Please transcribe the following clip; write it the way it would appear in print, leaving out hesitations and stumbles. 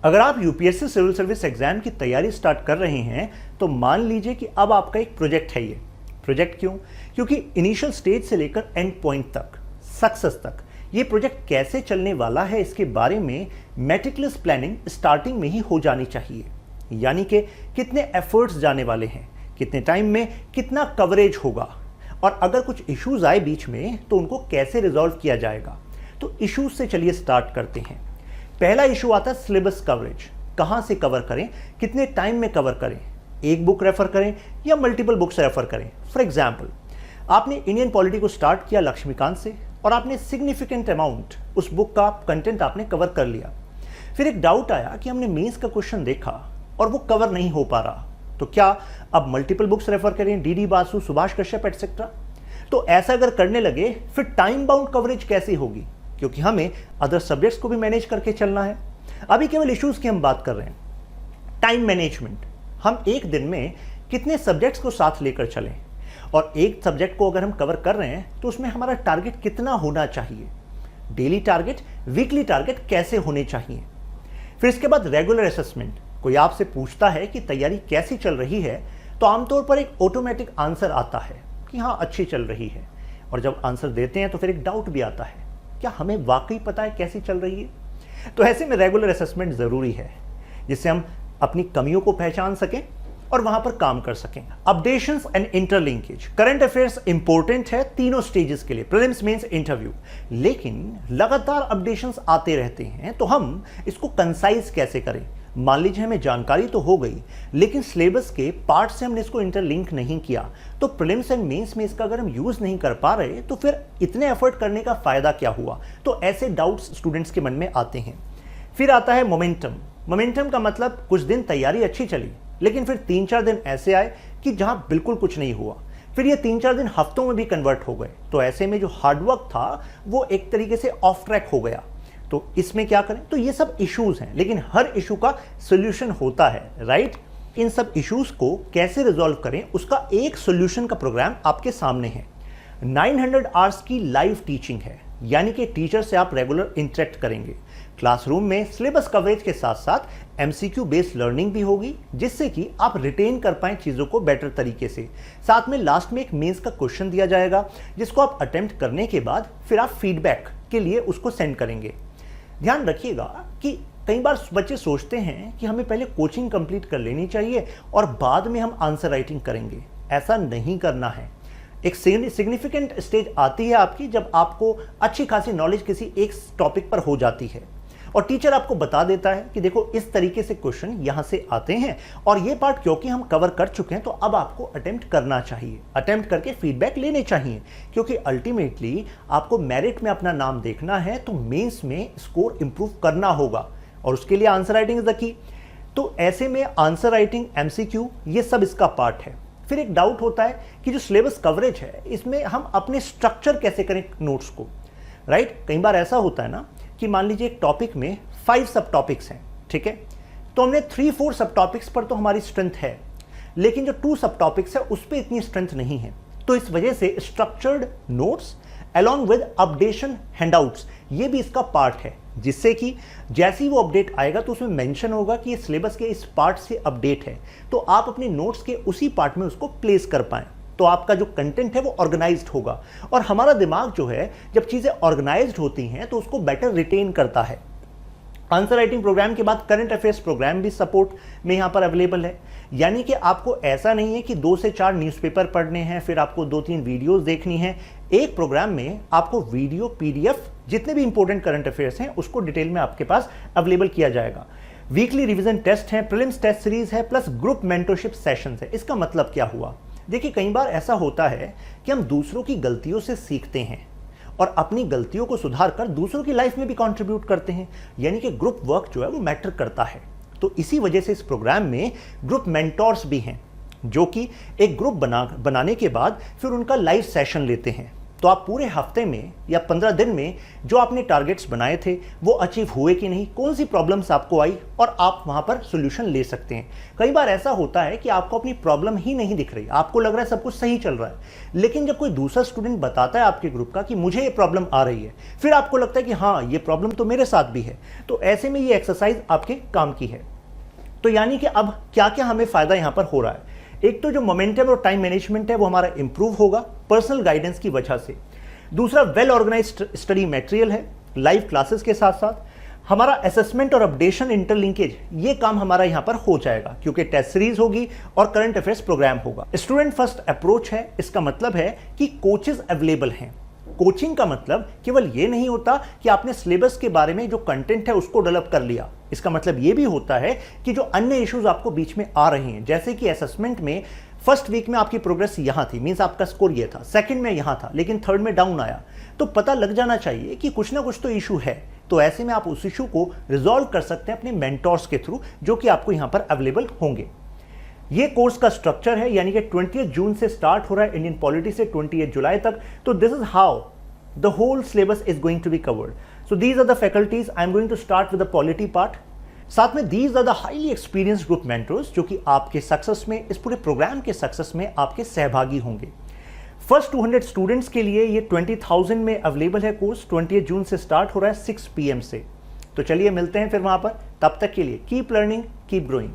अगर आप UPSC civil service exam की तैयारी स्टार्ट कर रहे हैं तो मान लीजिए कि अब आपका एक प्रोजेक्ट है। ये प्रोजेक्ट क्यों? क्योंकि इनिशियल स्टेज से लेकर एंड पॉइंट तक, सक्सेस तक, ये प्रोजेक्ट कैसे चलने वाला है इसके बारे में मेटिकुलस प्लानिंग स्टार्टिंग में ही हो जानी चाहिए। यानी कि कितने एफर्ट्स जाने वाले हैं, कितने टाइम में कितना कवरेज होगा, और अगर कुछ इश्यूज आए बीच में तो उनको कैसे रिजॉल्व किया जाएगा। तो इश्यूज से चलिए स्टार्ट करते हैं। पहला इशू आता है सिलेबस कवरेज। कहां से कवर करें, कितने टाइम में कवर करें, एक बुक रेफर करें या मल्टीपल बुक्स रेफर करें। फॉर एग्जाम्पल, आपने इंडियन पॉलिटी को स्टार्ट किया लक्ष्मीकांत से और आपने सिग्निफिकेंट अमाउंट उस बुक का कंटेंट आपने कवर कर लिया। फिर एक डाउट आया कि हमने मेंस का क्वेश्चन देखा और वो कवर नहीं हो पा रहा, तो क्या अब मल्टीपल बुक्स रेफर करें, डी बासु, सुभाष कश्यप एटसेट्रा। तो ऐसा अगर करने लगे फिर टाइम बाउंड कवरेज कैसी होगी, क्योंकि हमें अदर सब्जेक्ट्स को भी मैनेज करके चलना है। अभी केवल इश्यूज की हम बात कर रहे हैं। टाइम मैनेजमेंट, हम एक दिन में कितने सब्जेक्ट्स को साथ लेकर चलें, और एक सब्जेक्ट को अगर हम कवर कर रहे हैं तो उसमें हमारा टारगेट कितना होना चाहिए, डेली टारगेट, वीकली टारगेट कैसे होने चाहिए। फिर इसके बाद रेगुलर असेसमेंट। कोई आपसे पूछता है कि तैयारी कैसी चल रही है, तो आमतौर पर एक ऑटोमेटिक आंसर आता है कि हाँ अच्छी चल रही है, और जब आंसर देते हैं तो फिर एक डाउट भी आता है, क्या हमें वाकई पता है कैसी चल रही है। तो ऐसे में रेगुलर असेसमेंट जरूरी है, जिससे हम अपनी कमियों को पहचान सकें और वहां पर काम कर सकें। Updations and interlinkage. Current affairs important है तीनों स्टेजेस के लिए, प्रीलिम्स, मेंस, इंटरव्यू। लेकिन लगातार अपडेशंस आते रहते हैं, तो हम इसको कंसाइज कैसे करें। मान लीजिए हमें जानकारी तो हो गई, लेकिन सिलेबस के पार्ट से हमने इसको इंटरलिंक नहीं किया, तो प्रीलिम्स एंड मेंस में इसका अगर हम यूज नहीं कर पा रहे तो फिर इतने एफर्ट करने का फायदा क्या हुआ। तो ऐसे डाउट्स स्टूडेंट्स के मन में आते हैं। फिर आता है मोमेंटम। मोमेंटम का मतलब कुछ दिन तैयारी अच्छी चली, लेकिन फिर 3-4 दिन ऐसे आए कि जहां बिल्कुल कुछ नहीं हुआ। फिर ये 3-4 दिन हफ्तों में भी कन्वर्ट हो गए, तो ऐसे में जो हार्डवर्क था वो एक तरीके से ऑफ ट्रैक हो गया। तो इसमें क्या करें। तो ये सब इश्यूज हैं, लेकिन हर इशू का सोल्यूशन होता है, राइट। इन सब इश्यूज को कैसे रिजॉल्व करें उसका एक सोल्यूशन का प्रोग्राम आपके सामने है। 900 आवर्स की लाइव टीचिंग है, यानी कि टीचर से आप रेगुलर इंटरेक्ट करेंगे। क्लासरूम में सिलेबस कवरेज के साथ साथ एमसीक्यू बेस्ड लर्निंग भी होगी, जिससे कि आप रिटेन कर पाएं चीजों को बेटर तरीके से। साथ में लास्ट में एक मेंस का क्वेश्चन दिया जाएगा, जिसको आप अटेम्प्ट करने के बाद फिर आप फीडबैक के लिए उसको सेंड करेंगे। ध्यान रखिएगा कि कई बार बच्चे सोचते हैं कि हमें पहले कोचिंग कंप्लीट कर लेनी चाहिए और बाद में हम आंसर राइटिंग करेंगे। ऐसा नहीं करना है। एक सिग्निफिकेंट स्टेज आती है आपकी जब आपको अच्छी खासी नॉलेज किसी एक टॉपिक पर हो जाती है और टीचर आपको बता देता है कि देखो इस तरीके से क्वेश्चन यहां से आते हैं और ये पार्ट क्योंकि हम कवर कर चुके हैं तो अब आपको अटेम्प्ट करना चाहिए, अटेम्प्ट करके फीडबैक लेने चाहिए, क्योंकि अल्टीमेटली आपको मेरिट में अपना नाम देखना है, तो मेंस में स्कोर इंप्रूव करना होगा और उसके लिए answer writing is the key. तो ऐसे में आंसर राइटिंग, एमसीक्यू, ये सब इसका पार्ट है। फिर एक डाउट होता है कि जो सिलेबस कवरेज है इसमें हम अपने स्ट्रक्चर कैसे करें नोट्स को, राइट। कई बार ऐसा होता है ना कि मान लीजिए एक टॉपिक में 5 सब टॉपिक्स हैं, ठीक है, तो हमने 3-4 सब टॉपिक्स पर तो हमारी स्ट्रेंथ है, लेकिन जो 2 सब टॉपिक्स है उस पर इतनी स्ट्रेंथ नहीं है। तो इस वजह से structured notes along with updation handouts ये भी इसका पार्ट है, जिससे कि जैसे ही वो अपडेट आएगा तो उसमें मेंशन होगा कि ये सिलेबस के इस पार्ट से अपडेट है, तो आप अपने नोट्स के उसी पार्ट में उसको प्लेस कर पाएं। तो आपका जो कंटेंट है वो ऑर्गेनाइज्ड होगा, और हमारा दिमाग जो है जब चीज़ें ऑर्गेनाइज्ड होती हैं तो उसको बेटर रिटेन करता है। आंसर राइटिंग प्रोग्राम के बाद करंट अफेयर्स प्रोग्राम भी सपोर्ट में यहाँ पर अवेलेबल है। यानी कि आपको ऐसा नहीं है कि 2 से 4 न्यूज़पेपर पढ़ने हैं, फिर आपको 2-3 वीडियोस देखनी है। एक प्रोग्राम में आपको वीडियो, पीडीएफ, जितने भी इंपॉर्टेंट करंट अफेयर्स हैं उसको डिटेल में आपके पास अवेलेबल किया जाएगा। वीकली रिविजन टेस्ट है, प्रीलिम्स टेस्ट सीरीज है, प्लस ग्रुप मेंटरशिप सेशंस है। इसका मतलब क्या हुआ? देखिए, कई बार ऐसा होता है कि हम दूसरों की गलतियों से सीखते हैं और अपनी गलतियों को सुधार कर दूसरों की लाइफ में भी कंट्रीब्यूट करते हैं, यानी कि ग्रुप वर्क जो है वो मैटर करता है। तो इसी वजह से इस प्रोग्राम में ग्रुप मेंटोर्स भी हैं, जो कि एक ग्रुप बनाने के बाद फिर उनका लाइव सेशन लेते हैं। तो आप पूरे हफ्ते में या 15 दिन में जो आपने टारगेट्स बनाए थे वो अचीव हुए कि नहीं, कौन सी प्रॉब्लम्स आपको आई, और आप वहां पर सोल्यूशन ले सकते हैं। कई बार ऐसा होता है कि आपको अपनी प्रॉब्लम ही नहीं दिख रही, आपको लग रहा है सब कुछ सही चल रहा है, लेकिन जब कोई दूसरा स्टूडेंट बताता है आपके ग्रुप का कि मुझे ये प्रॉब्लम आ रही है, फिर आपको लगता है कि हाँ ये प्रॉब्लम तो मेरे साथ भी है। तो ऐसे में ये एक्सरसाइज आपके काम की है। तो यानी कि अब क्या क्या हमें फायदा यहां पर हो रहा है। एक तो जो मोमेंटम और टाइम मैनेजमेंट है वो हमारा इंप्रूव होगा पर्सनल गाइडेंस की वजह से। दूसरा, वेल ऑर्गेनाइज्ड स्टडी मटेरियल है, लाइव क्लासेस के साथ साथ हमारा असेसमेंट और अपडेशन इंटरलिंकेज, ये काम हमारा यहां पर हो जाएगा क्योंकि टेस्ट सीरीज होगी और करंट अफेयर्स प्रोग्राम होगा। स्टूडेंट फर्स्ट अप्रोच है, इसका मतलब है कि कोचेस अवेलेबल हैं। कोचिंग का मतलब केवल ये नहीं होता कि आपने सिलेबस के बारे में जो कंटेंट है उसको डेवलप कर लिया, इसका मतलब ये भी होता है कि जो अन्य इश्यूज आपको बीच में आ रहे हैं, जैसे कि असेसमेंट में फर्स्ट वीक में आपकी प्रोग्रेस यहां थी, मींस आपका स्कोर ये था, सेकंड में यहां था, लेकिन थर्ड में डाउन आया, तो पता लग जाना चाहिए कि कुछ ना कुछ तो इशू है। तो ऐसे में आप उस इशू को रिजॉल्व कर सकते हैं अपने मेंटोर्स के थ्रू, जो कि आपको यहां पर अवेलेबल होंगे। ये कोर्स का स्ट्रक्चर है, यानी कि 20 जून से स्टार्ट हो रहा है इंडियन पॉलिटी से 28 जुलाई तक। तो this is how the whole syllabus is going to be covered. So these are the faculties. I am going to start with the polity part. साथ में these are the highly experienced group mentors जो कि आपके success में, इस पूरे programme के success में आपके सहभागी होंगे। फर्स्ट 200 स्टूडेंट्स के लिए ये 20,000 में अवेलेबल है कोर्स। 28 जून से स्टार्ट हो रहा है 6 PM से। तो चलिए मिलते हैं फिर वहां पर। तब तक के लिए कीप लर्निंग, कीप ग्रोइंग।